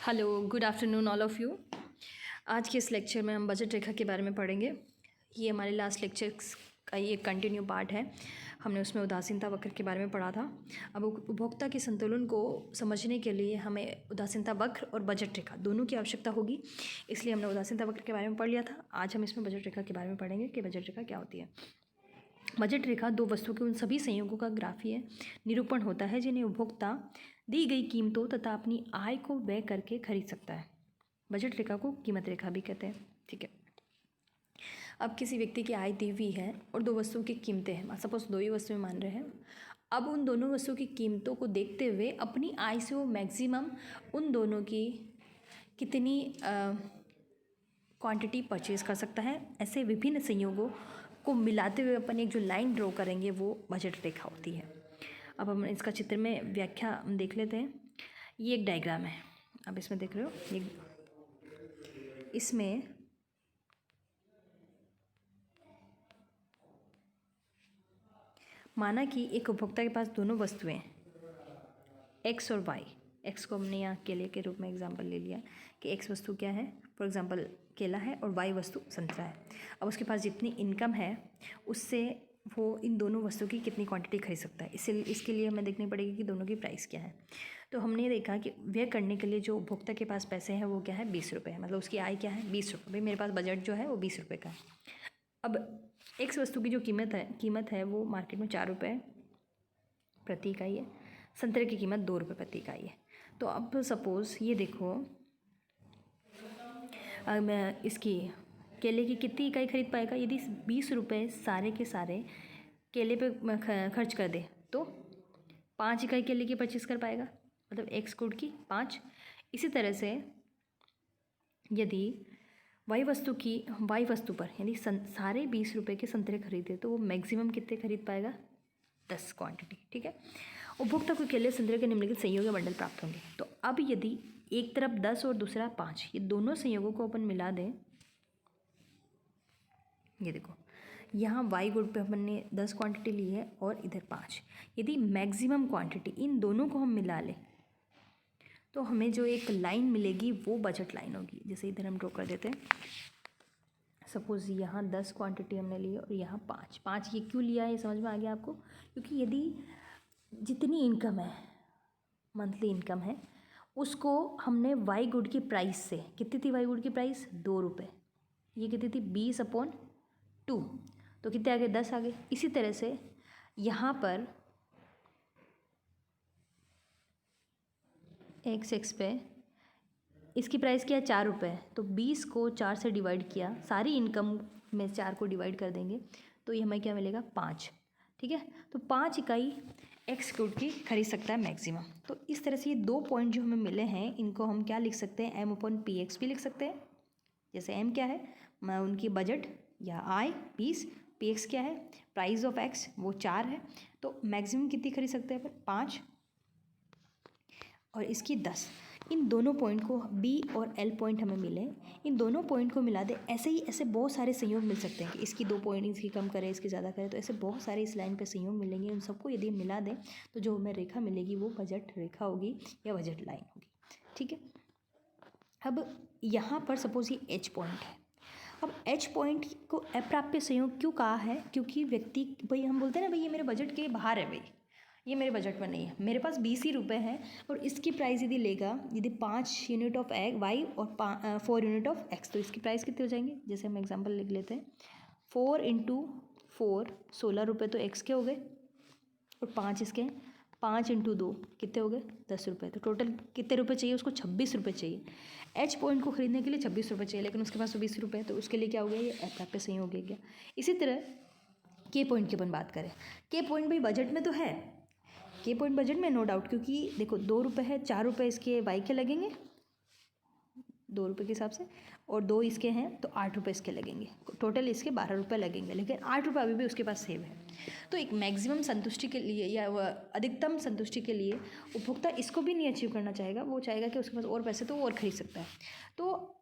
Hello, good afternoon all of you. आज के इस लेक्चर में हम बजट रेखा के बारे में पढ़ेंगे। ये हमारे लास्ट लेक्चर्स का ये एक कंटिन्यू पार्ट है। हमने उसमें उदासीनता वक्र के बारे में पढ़ा था। अब उपभोक्ता के संतुलन को समझने के लिए हमें उदासीनता वक्र और बजट रेखा दोनों की आवश्यकता होगी, इसलिए हमने उदासीनता वक्र के बारे में पढ़ लिया था। आज हम इसमें बजट रेखा के बारे में पढ़ेंगे कि बजट रेखा क्या होती है। बजट रेखा दो वस्तुओं के उन सभी संयोगों का ग्राफीय निरूपण होता है जिन्हें उपभोक्ता दी गई कीमतों तथा अपनी आय को व्यय करके खरीद सकता है। बजट रेखा को कीमत रेखा भी कहते हैं। ठीक है, अब किसी व्यक्ति की आय दी हुई है और दो वस्तुओं की कीमतें हैं। सपोज दो ही वस्तुएं मान रहे हैं। अब उन दोनों वस्तुओं की कीमतों को देखते हुए अपनी आय से वो मैक्सिमम उन दोनों की कितनी क्वांटिटी परचेज कर सकता है। ऐसे विभिन्न संयोगों को मिलाते हुए अपन एक जो लाइन ड्रॉ करेंगे वो बजट रेखा होती है। अब हम इसका चित्र में व्याख्या देख लेते हैं। ये एक डायग्राम है, अब इसमें देख रहे हो, ये इसमें माना कि एक उपभोक्ता के पास दोनों वस्तुएं एक्स और वाई। एक्स को हमने यहाँ केले के रूप में एग्जांपल ले लिया कि एक्स वस्तु क्या है, फॉर एग्जांपल केला है, और वाई वस्तु संतरा है। अब उसके पास जितनी इनकम है उससे वो इन दोनों वस्तु की कितनी क्वांटिटी खरीद सकता है। इसके लिए हमें देखनी पड़ेगी कि दोनों की प्राइस क्या है। तो हमने देखा कि व्यय करने के लिए जो उपभोक्ता के पास पैसे हैं वो क्या है, 20 रुपये है। मतलब उसकी आय क्या है, 20 रुपये। भाई मेरे पास बजट जो है वो 20 रुपये का है। अब एक्स वस्तु की जो कीमत है वो मार्केट में 4 रुपये प्रति इकाई है। संतरे की कीमत 2 रुपये प्रति इकाई है। तो अब सपोज़ ये देखो, मैं इसकी केले की कितनी इकाई खरीद पाएगा। यदि 20 रुपये सारे के सारे केले पे खर्च कर दे तो 5 इकाई केले की परचेज़ कर पाएगा, मतलब एक्स गुड की 5। इसी तरह से यदि वाई वस्तु पर यदि सारे 20 रुपये के संतरे खरीदे तो वो मैक्सिमम कितने खरीद पाएगा, 10 क्वांटिटी। ठीक है, उपभोक्ता को केले संतरे के निम्नलिखित संयोग या बंडल प्राप्त होंगे। तो अब यदि एक तरफ 10 और दूसरा 5, ये दोनों संयोगों को अपन मिला दें, ये देखो यहाँ वाई गुड पे अपन ने 10 क्वांटिटी ली है और इधर 5। यदि मैक्सिमम क्वांटिटी इन दोनों को हम मिला लें तो हमें जो एक लाइन मिलेगी वो बजट लाइन होगी। जैसे इधर हम ड्रॉ कर देते हैं। सपोज़ यहाँ 10 क्वांटिटी हमने ली और यहाँ 5। ये क्यों लिया है, ये समझ में आ गया आपको। क्योंकि यदि जितनी इनकम है, मंथली इनकम है, उसको हमने वाई गुड की प्राइस से, कितनी थी वाई गुड की प्राइस, 2 रुपये। ये कितनी थी, 20/2, तो कितने आ गए, 10 आ गए। इसी तरह से यहाँ पर एक्स पे इसकी प्राइस क्या है, 4 रुपये। तो 20 को 4 से डिवाइड किया, सारी इनकम में 4 को डिवाइड कर देंगे तो ये हमें क्या मिलेगा, 5। ठीक है, तो 5 इकाई एक्स गुड की खरीद सकता है मैक्सिमम। तो इस तरह से ये दो पॉइंट जो हमें मिले हैं इनको हम क्या लिख सकते हैं, M/PX भी लिख सकते हैं। जैसे M क्या है, उनकी बजट या आय 20, PX क्या है, प्राइस ऑफ एक्स, वो 4 है। तो मैक्सिमम कितनी खरीद सकते हैं अपन, 5 और इसकी 10। इन दोनों पॉइंट को B और L पॉइंट हमें मिले, इन दोनों पॉइंट को मिला दे। ऐसे बहुत सारे संयोग मिल सकते हैं कि इसकी 2 पॉइंट इसकी कम करें, इसकी ज़्यादा करें, तो ऐसे बहुत सारे इस लाइन पे संयोग मिलेंगे। उन सबको यदि हम मिला दें तो जो हमें रेखा मिलेगी वो बजट रेखा होगी या बजट लाइन होगी। ठीक है, अब यहाँ पर सपोज ये H पॉइंट है। अब H पॉइंट को अप्राप्य संयोग क्यों कहा है, क्योंकि व्यक्ति, भाई हम बोलते हैं ना, भाई ये मेरे बजट के बाहर है, भाई ये मेरे बजट में नहीं है, मेरे पास 20 ही रुपये हैं और इसकी प्राइस यदि लेगा, यदि 5 यूनिट ऑफ वाई और 4 यूनिट ऑफ एक्स, तो इसकी प्राइस कितने हो जाएंगे। जैसे हम एग्जांपल लिख लेते हैं, 4 × 4 16 रुपये तो एक्स के हो गए और 5 इसके हैं। 5 × 2 कितने हो गए, 10 रुपये। तो टोटल कितने रुपये चाहिए उसको, 26 रुपये चाहिए। H पॉइंट को खरीदने के लिए 26 रुपये चाहिए, लेकिन उसके पास तो 20 रुपये है, तो उसके लिए क्या हो गया, ये अप्राप्य संयोग हो गया। इसी तरह K पॉइंट की अपन बात करें, K पॉइंट भाई बजट में तो है, K पॉइंट बजट में नो डाउट, क्योंकि देखो 2 रुपये है, 4 रुपये इसके वाई के लगेंगे 2 रुपये के हिसाब से, और 2 इसके हैं तो 8 रुपये इसके लगेंगे, टोटल इसके 12 रुपये लगेंगे, लेकिन 8 रुपये अभी भी उसके पास सेव है। तो एक मैक्सिमम संतुष्टि के लिए या अधिकतम संतुष्टि के लिए उपभोक्ता इसको भी नहीं अचीव करना चाहेगा, वो चाहेगा कि उसके पास और पैसे तो वो और खरीद सकता है। तो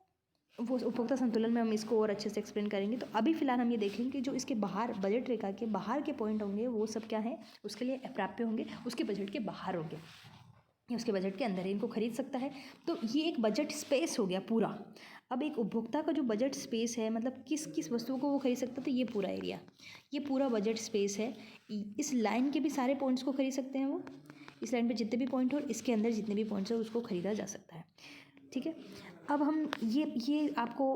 वो उपभोक्ता संतुलन में हम इसको और अच्छे से एक्सप्लेन करेंगे। तो अभी फिलहाल हम ये देखेंगे कि जो इसके बाहर बजट रेखा के बाहर के पॉइंट होंगे वो सब क्या है, उसके लिए अप्राप्य होंगे, उसके बजट के बाहर होंगे। ये उसके बजट के अंदर है, इनको खरीद सकता है। तो ये एक बजट स्पेस हो गया पूरा। अब एक उपभोक्ता का जो बजट स्पेस है, मतलब किस किस वस्तुओं को वो खरीद सकता है, तो ये पूरा एरिया, ये पूरा बजट स्पेस है। इस लाइन के भी सारे पॉइंट्स को खरीद सकते हैं वो, इस लाइन पे जितने भी पॉइंट हो और इसके अंदर जितने भी पॉइंट्स हो उसको खरीदा जा सकता है। ठीक है, अब हम ये आपको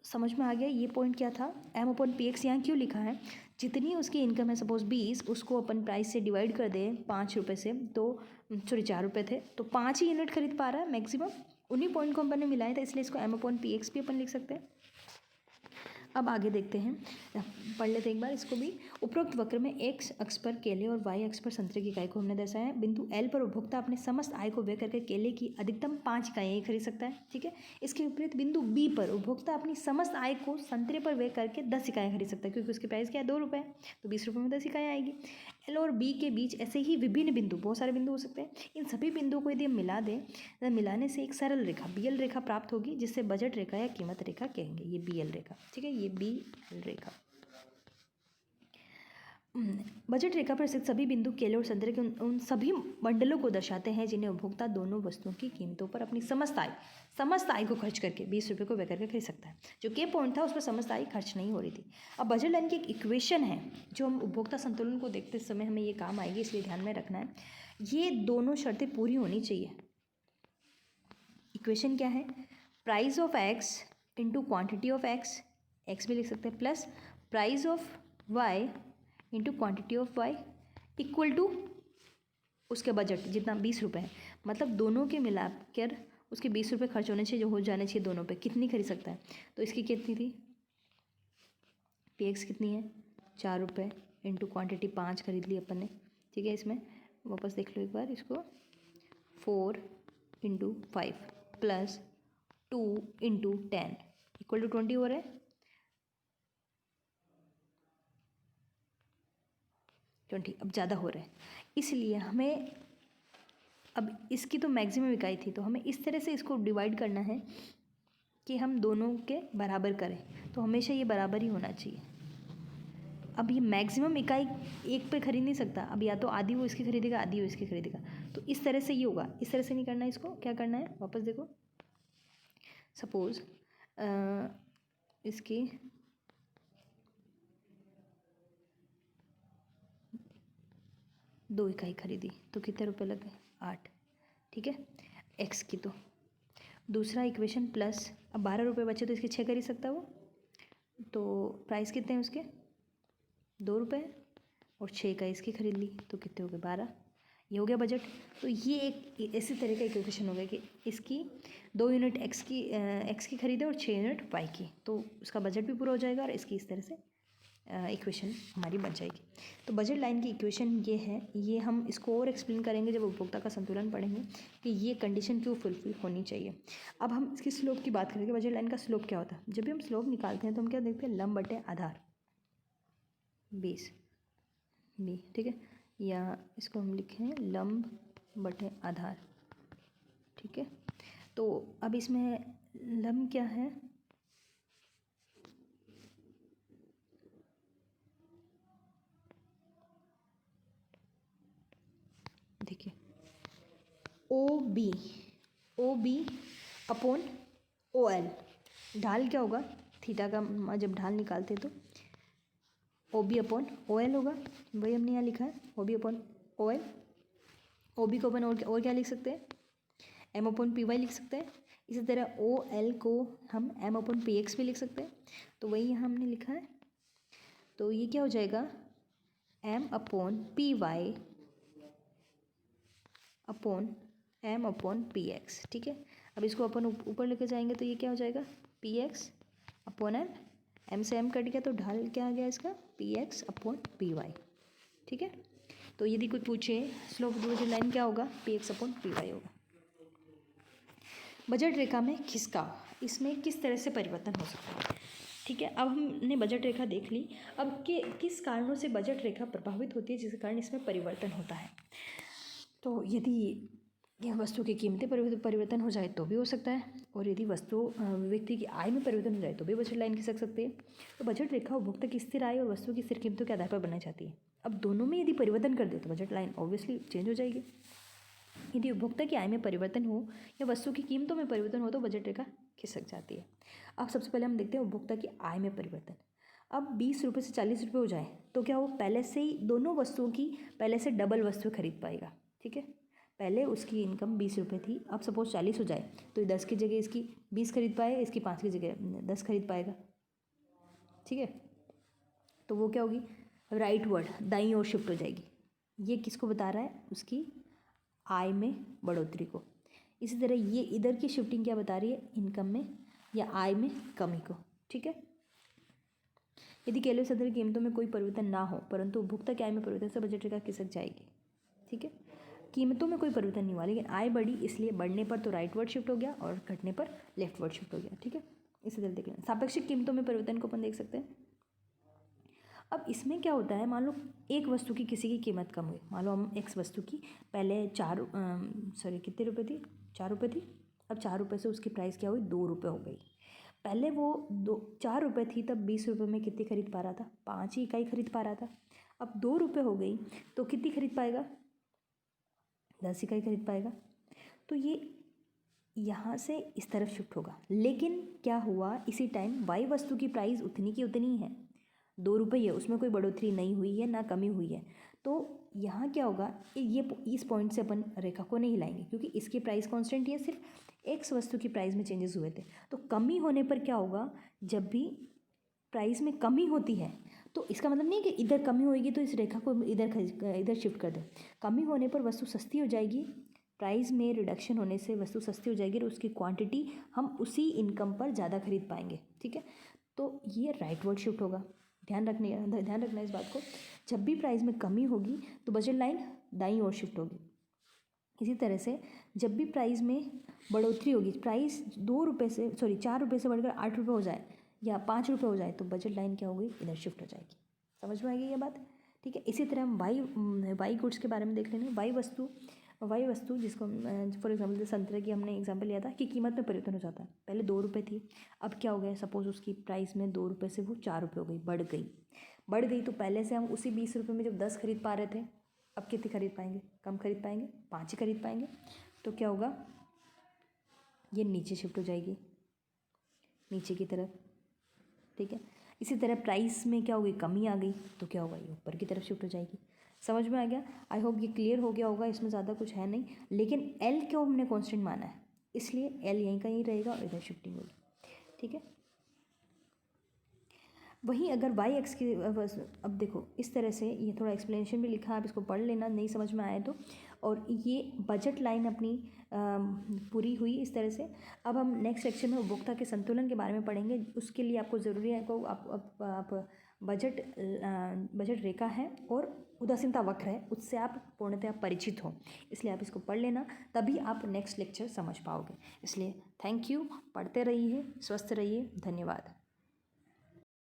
समझ में आ गया ये पॉइंट क्या था। M/Px यहाँ क्यों लिखा है, जितनी उसकी इनकम है, सपोज 20, उसको अपन प्राइस से डिवाइड कर दें 5 रुपये से, तो सॉरी 4 रुपये थे, तो 5 ही यूनिट खरीद पा रहा है मैक्सिमम, उन्हीं पॉइंट को अपन ने मिलाया था, इसलिए इसको M/Px भी अपन लिख सकते हैं। अब आगे देखते हैं, पढ़ लेते हैं एक बार इसको भी। उपरोक्त वक्र में x अक्ष पर केले और y अक्ष पर संतरे की इकाई को हमने दर्शाया है। बिंदु L पर उपभोक्ता अपने समस्त आय को व्यय करके केले की अधिकतम 5 इकाइयाँ ही खरीद सकता है। ठीक है, इसके विपरीत बिंदु B पर उपभोक्ता अपनी समस्त आय को संतरे पर व्यय करके 10 इकाइयाँ खरीद सकता है, क्योंकि उसकी प्राइस क्या है, 2 रुपये, तो 20 रुपये में 10 इकाइयाँ आएगी। L और B के बीच ऐसे ही विभिन्न बिंदु, बहुत सारे बिंदु हो सकते हैं, इन सभी बिंदुओं को यदि हम मिला दें, मिलाने से एक सरल रेखा BL रेखा प्राप्त होगी, जिससे बजट रेखा या कीमत रेखा कहेंगे। ये BL रेखा, ठीक है, ये BL रेखा। बजट रेखा पर स्थित सभी बिंदु केले और संतरे के उन सभी मंडलों को दर्शाते हैं जिन्हें उपभोक्ता दोनों वस्तुओं की कीमतों पर अपनी समस्त आय को खर्च करके 20 रुपये को व्यय करके खरीद सकता है। जो के पॉइंट था उस पर समस्त आय खर्च नहीं हो रही थी। अब बजट लाइन की एक इक्वेशन है जो हम उपभोक्ता संतुलन को देखते समय हमें ये काम आएगी, इसलिए ध्यान में रखना है। ये दोनों शर्तें पूरी होनी चाहिए। इक्वेशन क्या है, price of X into quantity of X, X भी लिख सकते हैं, plus price of Y into quantity of Y equal to उसके बजट जितना 20 रुपये है, मतलब दोनों के मिलाकर उसके 20 रुपये खर्च होने चाहिए, जो हो जाने चाहिए दोनों पे। कितनी खरीद सकता है, तो इसकी कितनी थी, PX कितनी है, 4 रुपये इंटू क्वान्टिटी 5 खरीद ली अपन ने। ठीक है, इसमें वापस देख लो एक बार इसको, 4 into 5 plus 2 into 10 equal to 20 हो रहा है, 20। अब ज़्यादा हो रहा है, इसलिए हमें अब इसकी तो मैक्सिमम इकाई थी, तो हमें इस तरह से इसको डिवाइड करना है कि हम दोनों के बराबर करें, तो हमेशा ये बराबर ही होना चाहिए। अब ये मैक्सिमम इकाई एक पे खरीद नहीं सकता, अब या तो आधी वो इसकी खरीदेगा, आधी वो इसकी खरीदेगा, तो इस तरह से ये होगा। इस तरह से नहीं करना है, इसको क्या करना है, वापस देखो, सपोज इसकी 2 इकाई खरीदी तो कितने रुपए लगे, 8। ठीक है, एक्स की। तो दूसरा इक्वेशन प्लस, अब 12 रुपये बचे तो इसके 6 खरीद सकता है वो, तो प्राइस कितने हैं उसके, 2 रुपये, और 6 इकाई इसकी खरीद ली तो कितने हो गए, 12। ये हो गया बजट। तो ये एक इसी तरह का इक्वेशन हो गया कि इसकी 2 यूनिट एक्स की खरीदे और 6 यूनिट वाई की, तो उसका बजट भी पूरा हो जाएगा और इसकी इस तरह से इक्वेशन हमारी बन जाएगी। तो बजट लाइन की इक्वेशन ये है, ये हम इसको और एक्सप्लेन करेंगे जब उपभोक्ता का संतुलन पढ़ेंगे कि ये कंडीशन क्यों फुलफिल होनी चाहिए। अब हम इसकी स्लोप की बात करेंगे, बजट लाइन का स्लोप क्या होता है। जब भी हम स्लोप निकालते हैं तो हम क्या देखते हैं, लंब बटे आधार 20 बी, ठीक है, या इसको हम लिखें लंब बटे आधार। ठीक है, तो अब इसमें लंब क्या है, देखिए ओ बी अपॉन OL, ढाल क्या होगा, थीटा का जब ढाल निकालते हैं तो OB अपॉन OL होगा, वही हमने यहाँ लिखा है, OB अपॉन OL। OB को अपन और क्या लिख सकते हैं, M/Py लिख सकते हैं। इसी तरह OL को हम M/Px भी लिख सकते हैं, तो वही यहाँ हमने लिखा है। तो ये क्या हो जाएगा, M/Py अपॉन M/Px। ठीक है, अब इसको अपन ऊपर लेके जाएंगे तो ये क्या हो जाएगा, Px अपॉन M से M कट गया तो ढाल क्या आ गया इसका, Px अपॉन Py। ठीक है, तो यदि कोई पूछे स्लोप बजट लाइन क्या होगा, Px अपॉन Py होगा। बजट रेखा में खिसकाव, इसमें किस तरह से परिवर्तन हो सकता है। ठीक है, अब हमने बजट रेखा देख ली। अब किस कारणों से बजट रेखा प्रभावित होती है, जिसके कारण इसमें परिवर्तन होता है। तो यदि यह वस्तु की कीमतें परिवर्तन हो जाए तो भी हो सकता है, और यदि व्यक्ति की आय में परिवर्तन हो जाए तो भी बजट लाइन खिसक सकती है। तो बजट रेखा उपभोक्ता की स्थिर आय और वस्तु की स्थिर कीमतों के आधार पर बनाई जाती है। अब दोनों में यदि परिवर्तन कर दे तो बजट लाइन ऑब्वियसली चेंज हो जाएगी। यदि उपभोक्ता की आय में परिवर्तन हो या वस्तु की कीमतों में परिवर्तन हो तो बजट रेखा खिसक जाती है। अब सबसे पहले हम देखते हैं उपभोक्ता की आय में परिवर्तन। अब 20 रुपये से 40 रुपये हो जाए तो क्या वो पहले से ही दोनों वस्तुओं की पहले से डबल वस्तु खरीद पाएगा। ठीक है, पहले उसकी इनकम 20 रुपये थी, अब सपोज 40 हो जाए तो 10 की जगह इसकी 20 खरीद पाएगा, इसकी 5 की जगह 10 खरीद पाएगा। ठीक है, तो वो क्या होगी, राइट वर्ड दाईं ओर शिफ्ट हो जाएगी। ये किसको बता रहा है, उसकी आय में बढ़ोतरी को। इसी तरह ये इधर की शिफ्टिंग क्या बता रही है, इनकम में या आय में कमी को। ठीक है, यदि कैलोरी सदर कीमतों में कोई परिवर्तन ना हो परंतु उपभोक्ता की आय में परिवर्तन से बजट रेखा खिसक जाएगी। ठीक है, कीमतों में कोई परिवर्तन नहीं हुआ लेकिन आय बढ़ी, इसलिए बढ़ने पर तो राइट वर्ड शिफ्ट हो गया और घटने पर लेफ्ट वर्ड शिफ्ट हो गया। ठीक है, इसी तरह देख लें। सापेक्षिक कीमतों में परिवर्तन को अपन देख सकते हैं। अब इसमें क्या होता है, मान लो एक वस्तु की किसी की कीमत कम हुई, मान लो हम एक्स वस्तु की पहले कितने रुपए थी, 4 रुपये थी, अब 4 रुपये से उसकी प्राइस क्या हुई, 2 रुपये हो गई। पहले वो 4 रुपये थी तब 20 रुपये में कितनी खरीद पा रहा था, 5 ही इकाई खरीद पा रहा था। अब 2 रुपये हो गई तो कितनी खरीद पाएगा, 10 इकाई खरीद पाएगा। तो ये यहाँ से इस तरफ शिफ्ट होगा। लेकिन क्या हुआ, इसी टाइम वाई वस्तु की प्राइस उतनी की उतनी ही है, 2 रुपये है, उसमें कोई बढ़ोतरी नहीं हुई है ना कमी हुई है। तो यहाँ क्या होगा, ये इस पॉइंट से अपन रेखा को नहीं हिलाएंगे क्योंकि इसकी प्राइस कांस्टेंट है, सिर्फ एक्स वस्तु की प्राइस में चेंजेस हुए थे। तो कमी होने पर क्या होगा, जब भी प्राइस में कमी होती है तो इसका मतलब नहीं कि इधर कमी होगी तो इस रेखा को इधर शिफ्ट कर दें। कमी होने पर वस्तु सस्ती हो जाएगी, प्राइस में रिडक्शन होने से वस्तु सस्ती हो जाएगी और उसकी क्वांटिटी हम उसी इनकम पर ज़्यादा खरीद पाएंगे। ठीक है, तो ये राइट वर्ड शिफ्ट होगा। ध्यान रखना इस बात को। जब भी प्राइस में कमी होगी तो बजट लाइन दाईं ओर शिफ्ट होगी। इसी तरह से जब भी प्राइस में बढ़ोतरी होगी, प्राइस 4 रुपये से बढ़कर 8 रुपये हो जाए या 5 रुपये हो जाए तो बजट लाइन क्या होगी, इधर शिफ्ट हो जाएगी। समझ में आएगी ये बात। ठीक है, इसी तरह हम वाई गुड्स के बारे में देख लेंगे। वाई वस्तु जिसको फॉर एग्जाम्पल संतरे की हमने एग्जाम्पल लिया था कि कीमत में परिवर्तन हो जाता है। पहले 2 रुपये थी, अब क्या हो गया, सपोज उसकी प्राइस में 2 रुपये से वो 4 रुपये हो गई, बढ़ गई। तो पहले से हम उसी 20 रुपये में जब 10 खरीद पा रहे थे, अब कितनी खरीद पाएंगे, कम खरीद पाएंगे, 5 ही खरीद पाएंगे। तो क्या होगा, ये नीचे शिफ्ट हो जाएगी, नीचे की तरफ। ठीक है, इसी तरह प्राइस में क्या होगी, कमी आ गई तो क्या होगा, ये ऊपर की तरफ शिफ्ट हो जाएगी। समझ में आ गया। आई होप ये क्लियर हो गया होगा, इसमें ज़्यादा कुछ है नहीं। लेकिन एल क्यों हमने कांस्टेंट माना है, इसलिए एल यहीं कहीं रहेगा और इधर शिफ्टिंग होगी। ठीक है, वहीं अगर वाई एक्स की अब देखो इस तरह से, ये थोड़ा एक्सप्लेनेशन भी लिखा है, आप इसको पढ़ लेना नहीं समझ में आए तो। और ये बजट लाइन अपनी पूरी हुई इस तरह से। अब हम नेक्स्ट सेक्शन में उपभोक्ता के संतुलन के बारे में पढ़ेंगे। उसके लिए आपको ज़रूरी है को आप बजट रेखा है और उदासीनता वक्र है, उससे आप पूर्णतः परिचित हो, इसलिए आप इसको पढ़ लेना, तभी आप नेक्स्ट लेक्चर समझ पाओगे। इसलिए थैंक यू, पढ़ते रहिए, स्वस्थ रहिए, धन्यवाद।